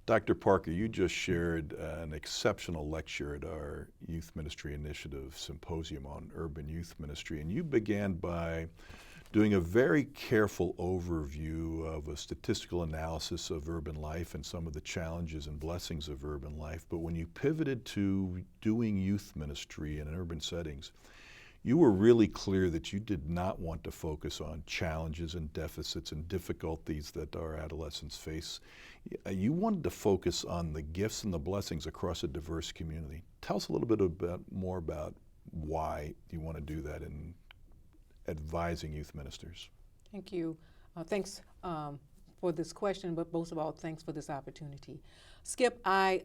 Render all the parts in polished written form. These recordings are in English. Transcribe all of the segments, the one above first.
Dr. Parker, you just shared an exceptional lecture at our Youth Ministry Initiative Symposium on Urban Youth Ministry, and you began by doing a very careful overview of a statistical analysis of urban life and some of the challenges and blessings of urban life. But when you pivoted to doing youth ministry in urban settings, you were really clear that you did not want to focus on challenges and deficits and difficulties that our adolescents face. You wanted to focus on the gifts and the blessings across a diverse community. Tell us a little bit more about why you want to do that in advising youth ministers. Thank you. Thanks for this question, but most of all, thanks for this opportunity. Skip, I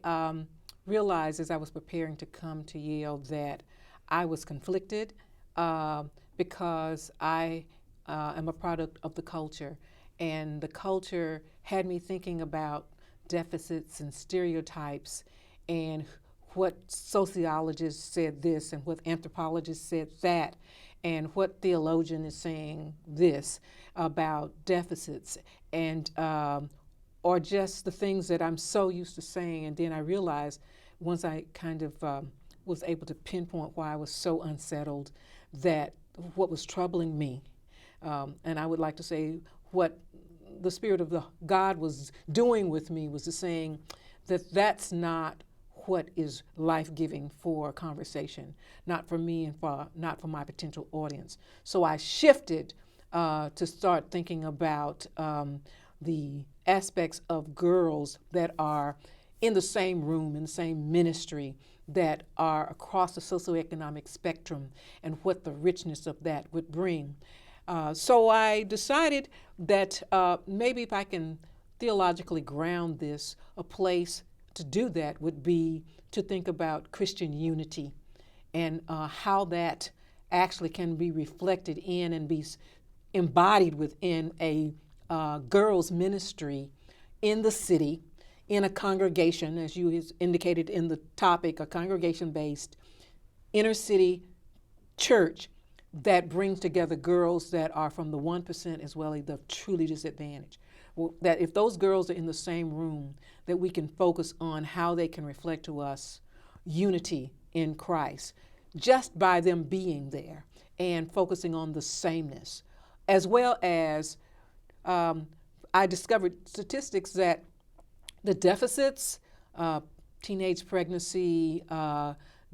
realized as I was preparing to come to Yale that I was conflicted because I am a product of the culture, and the culture had me thinking about deficits and stereotypes and what sociologists said this and what anthropologists said that, and what theologian is saying this about deficits, and or just the things that I'm so used to saying. And then I realized once I kind of was able to pinpoint why I was so unsettled, that what was troubling me, and I would like to say what the Spirit of the God was doing with me was saying that that's not what is life-giving for a conversation, not for me and not for my potential audience. So I shifted to start thinking about the aspects of girls that are in the same room, in the same ministry, that are across the socioeconomic spectrum, and what the richness of that would bring. So I decided that maybe if I can theologically ground this, a place to do that would be to think about Christian unity and how that actually can be reflected in and be embodied within a girls' ministry in the city, in a congregation, as you indicated in the topic, a congregation-based inner city church that brings together girls that are from the 1% as well as the truly disadvantaged. Well, that if those girls are in the same room, that we can focus on how they can reflect to us unity in Christ, just by them being there and focusing on the sameness. As well as I discovered statistics that the deficits, teenage pregnancy,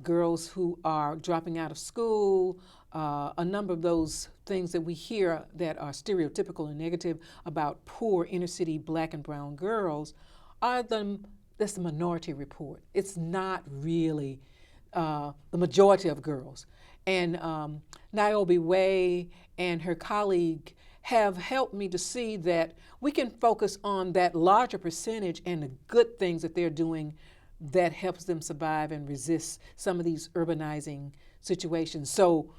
girls who are dropping out of school, a number of those things that we hear that are stereotypical and negative about poor inner city black and brown girls that's the minority report. It's not really the majority of girls. And Niobe Way and her colleague have helped me to see that we can focus on that larger percentage and the good things that they're doing that helps them survive and resist some of these urbanizing situations. So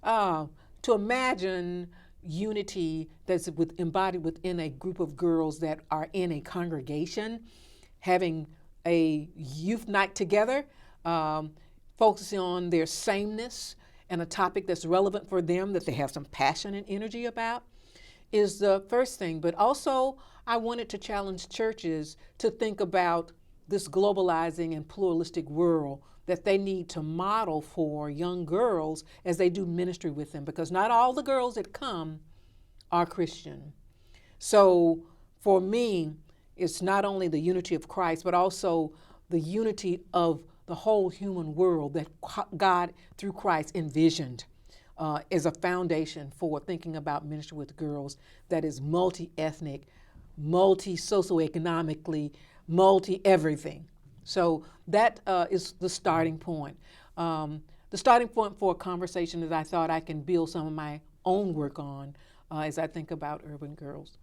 to imagine unity that's embodied within a group of girls that are in a congregation, having a youth night together, focusing on their sameness and a topic that's relevant for them, that they have some passion and energy about, is the first thing. But also, I wanted to challenge churches to think about this globalizing and pluralistic world that they need to model for young girls as they do ministry with them, because not all the girls that come are Christian. So for me, it's not only the unity of Christ, but also the unity of the whole human world that God, through Christ, envisioned as a foundation for thinking about ministry with girls that is multi-ethnic, multi-socioeconomically, multi-everything. So that is the starting point. The starting point for a conversation that I thought I can build some of my own work on as I think about urban girls.